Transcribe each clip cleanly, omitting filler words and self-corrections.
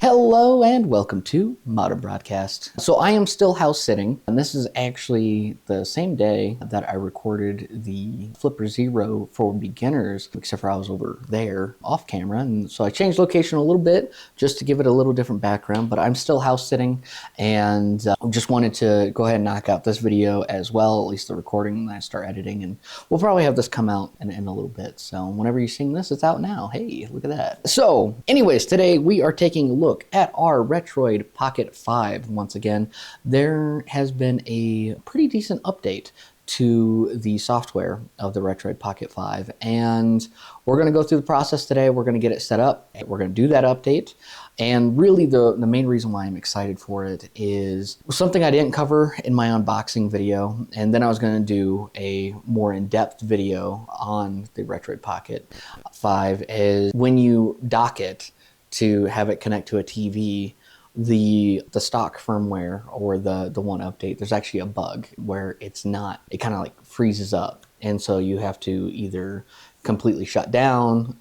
Hello and welcome to Modern Broadcast. So I am still house sitting, and this is actually the same day that I recorded the Flipper Zero for beginners, except for I was over there off camera, and so I changed location a little bit just to give it a little different background, but I'm still house sitting, and just wanted to go ahead and knock out this video as well, at least the recording, and I start editing, and we'll probably have this come out in a little bit. So whenever you're seeing this, it's out now. Hey, look at that. So anyways, today we are taking a look at our Retroid Pocket 5 once again. There has been a pretty decent update to the software of the Retroid Pocket 5, and we're going to go through the process today. We're going to get it set up. We're going to do that update, and really the main reason why I'm excited for it is something I didn't cover in my unboxing video, and then I was going to do a more in-depth video on the Retroid Pocket 5 is when you dock it to have it connect to a TV, the stock firmware or the one update, there's actually a bug where it kind of like freezes up. And so you have to either completely shut down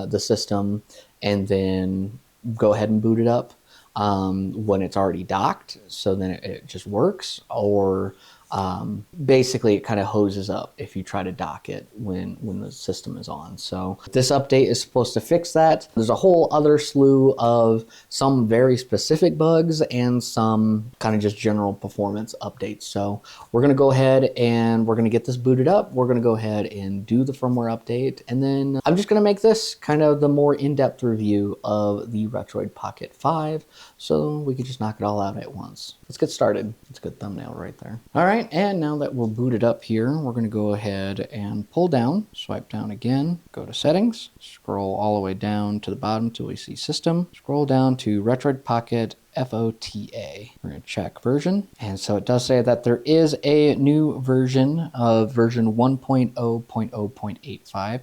the system and then go ahead and boot it up when it's already docked, so then it just works, or basically it kind of hoses up if you try to dock it when the system is on. So this update is supposed to fix that. There's a whole other slew of some very specific bugs and some kind of just general performance updates. So we're going to go ahead and we're going to get this booted up. We're going to go ahead and do the firmware update, and then I'm just going to make this kind of the more in-depth review of the Retroid Pocket 5 so we can just knock it all out at once. Let's get started. It's a good thumbnail right there. All right. And now that we're booted up here, we're going to go ahead and pull down, swipe down again, go to settings, scroll all the way down to the bottom till we see system, scroll down to Retroid Pocket FOTA. We're going to check version. And so it does say that there is a new version of version 1.0.0.85. If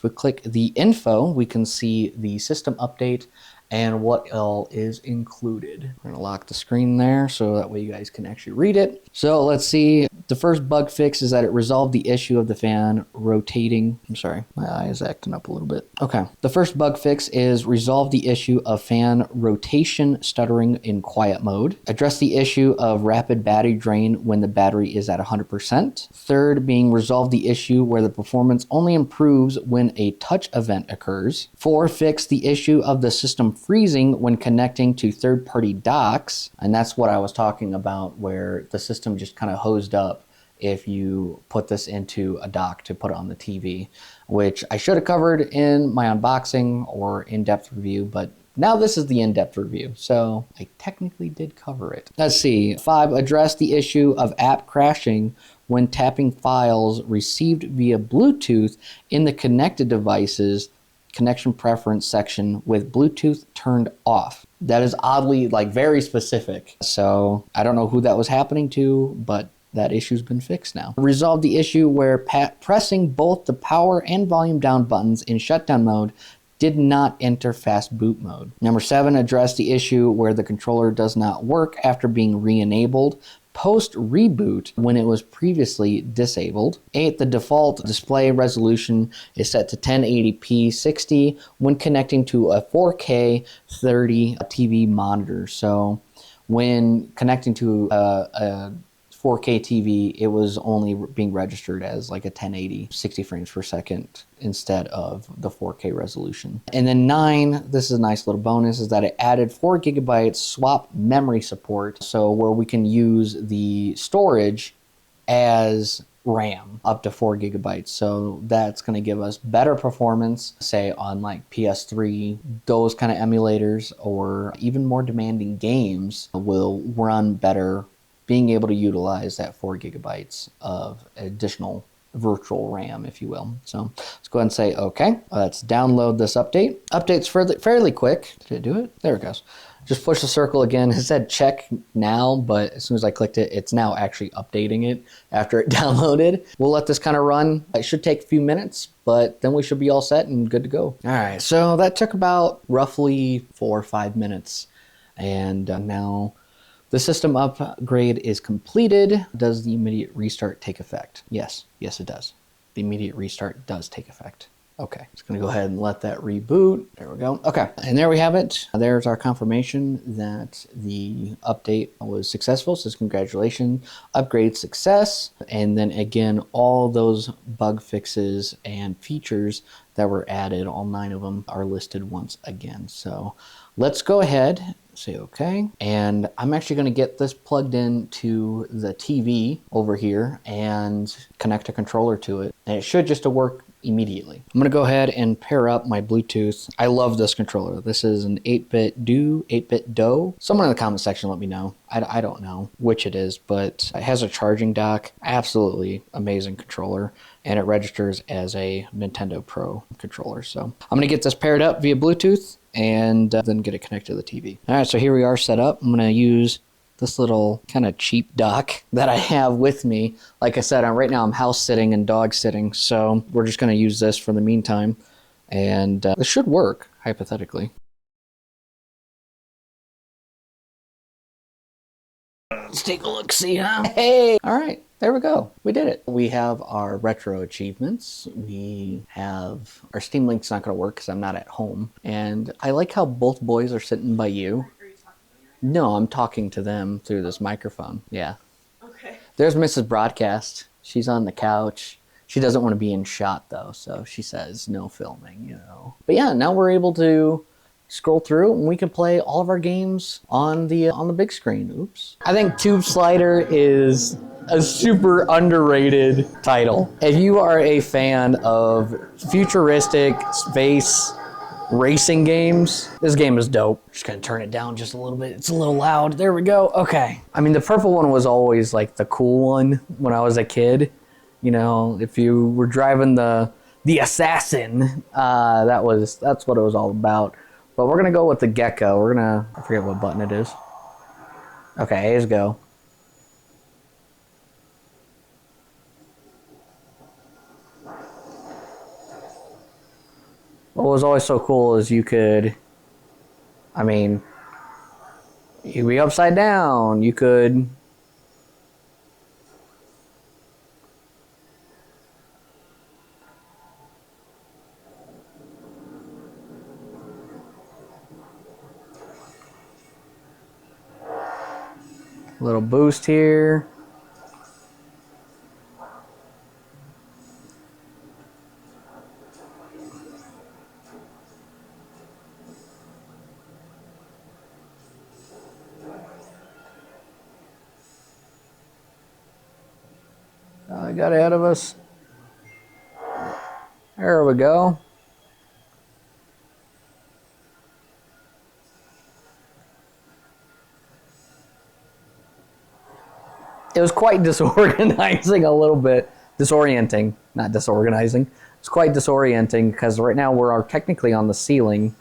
we click the info, we can see the system update and what all is included. We're gonna lock the screen there so that way you guys can actually read it. So let's see, the first bug fix is that it resolved the issue of the fan rotating. I'm sorry, my eye is acting up a little bit. Okay, the first bug fix is resolve the issue of fan rotation stuttering in quiet mode. Address the issue of rapid battery drain when the battery is at 100%. Third being resolve the issue where the performance only improves when a touch event occurs. 4, fix the issue of the system freezing when connecting to third-party docks, and that's what I was talking about, where the system just kind of hosed up if you put this into a dock to put it on the TV, which I should have covered in my unboxing or in-depth review, but now this is the in-depth review, so I technically did cover it. Let's see. 5, address the issue of app crashing when tapping files received via Bluetooth in the connected devices connection preference section with Bluetooth turned off. That is oddly very very So I don't know who that was happening to, but that issue's been fixed now. Resolve the issue where pressing both the power and volume down buttons in shutdown mode did not enter fast boot mode. Number 7, address the issue where the controller does not work after being re-enabled post-reboot when it was previously disabled. 8, the default display resolution is set to 1080p 60 when connecting to a 4K 30 TV monitor. So when connecting to a 4K TV, it was only being registered as like a 1080 60 frames per second instead of the 4K resolution. And then 9, this is a nice little bonus, is that it added 4 GB swap memory support, so where we can use the storage as RAM up to 4 GB. So that's going to give us better performance, say on like PS3, those kind of emulators, or even more demanding games will run better being able to utilize that 4 GB of additional virtual RAM, if you will. So let's go ahead and say okay. Let's download this update. Update's fairly quick. Did it do it? There it goes. Just push the circle again. It said check now, but as soon as I clicked it, it's now actually updating it after it downloaded. We'll let this kind of run. It should take a few minutes, but then we should be all set and good to go. All right, so that took about roughly 4 or 5 minutes, and now the system upgrade is completed. Does the immediate restart take effect? Yes, it does. The immediate restart does take effect. Okay, just gonna go ahead and let that reboot. There we go. Okay, and there we have it. There's our confirmation that the update was successful. So congratulations, upgrade success. And then again, all those bug fixes and features that were added, all 9 of them are listed once again. So let's go ahead, say okay. And I'm actually gonna get this plugged in to the TV over here and connect a controller to it. And it should just work immediately. I'm gonna go ahead and pair up my Bluetooth. I love this controller. This is an 8-bit Do. Someone in the comment section let me know. I don't know which it is, but it has a charging dock. Absolutely amazing controller. And it registers as a Nintendo Pro controller. So I'm gonna get this paired up via Bluetooth and then get it connected to the TV. All right, so here we are set up. I'm gonna use this little kind of cheap dock that I have with me. Like I said, right now I'm house sitting and dog sitting, so we're just gonna use this for the meantime. And this should work, hypothetically. Let's take a look, see, huh? Hey! All right, there we go. We did it. We have our retro achievements. We have our Steam Link's not gonna work because I'm not at home. And I like how both boys are sitting by you. No, I'm talking to them through this microphone. Yeah. Okay. There's Mrs. Broadcast. She's on the couch. She doesn't want to be in shot though, so she says no filming, you know. But yeah, now we're able to scroll through and we can play all of our games on the big screen. Oops. I think Tube Slider is a super underrated title. If you are a fan of futuristic space racing games, this game is dope. Just gonna turn it down just a little bit. It's a little loud. There we go. Okay. I mean, the purple one was always like the cool one when I was a kid. You know, if you were driving the assassin, that's what it was all about. But we're gonna go with the gecko. I forget what button it is. Okay, A's go. What was always so cool is you could, I mean, you could be upside down, you could, little boost here. It got ahead of us. There we go. It was quite disorganizing a little bit. Disorienting, not disorganizing. It's quite disorienting because right now we're technically on the ceiling.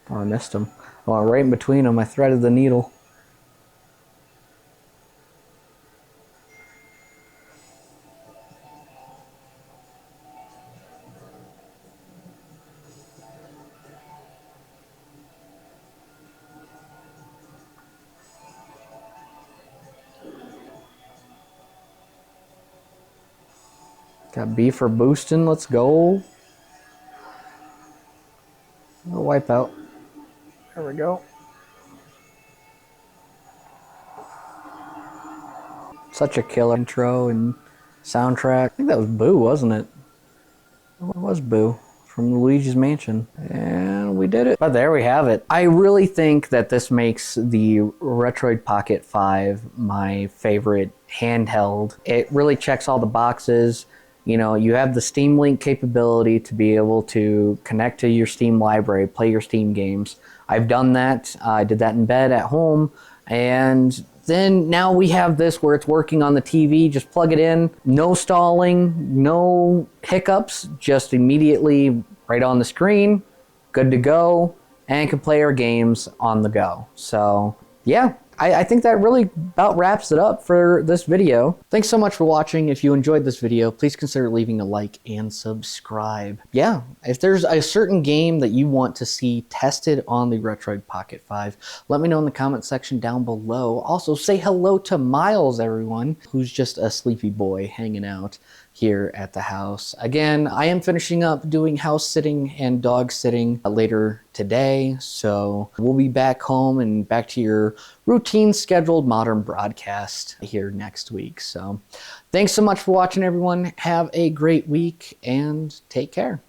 Oh, I missed him. Oh, right in between them, I threaded the needle. Got B for boosting, let's go. A wipeout. There we go. Such a killer intro and soundtrack. I think that was Boo, wasn't it? It was Boo from Luigi's Mansion. And we did it. But there we have it. I really think that this makes the Retroid Pocket 5 my favorite handheld. It really checks all the boxes. You know, you have the Steam Link capability to be able to connect to your Steam library, play your Steam games. I've done that. I did that in bed at home. And then now we have this where it's working on the TV. Just plug it in. No stalling, no hiccups. Just immediately right on the screen. Good to go. And can play our games on the go. So, yeah. I think that really about wraps it up for this video. Thanks so much for watching. If you enjoyed this video, please consider leaving a like and subscribe. Yeah, if there's a certain game that you want to see tested on the Retroid Pocket 5, let me know in the comment section down below. Also, say hello to Miles, everyone, who's just a sleepy boy hanging out here at the house. Again, I am finishing up doing house sitting and dog sitting later today, so we'll be back home and back to your routine scheduled modern broadcast here next week. So thanks so much for watching, everyone. Have a great week and take care.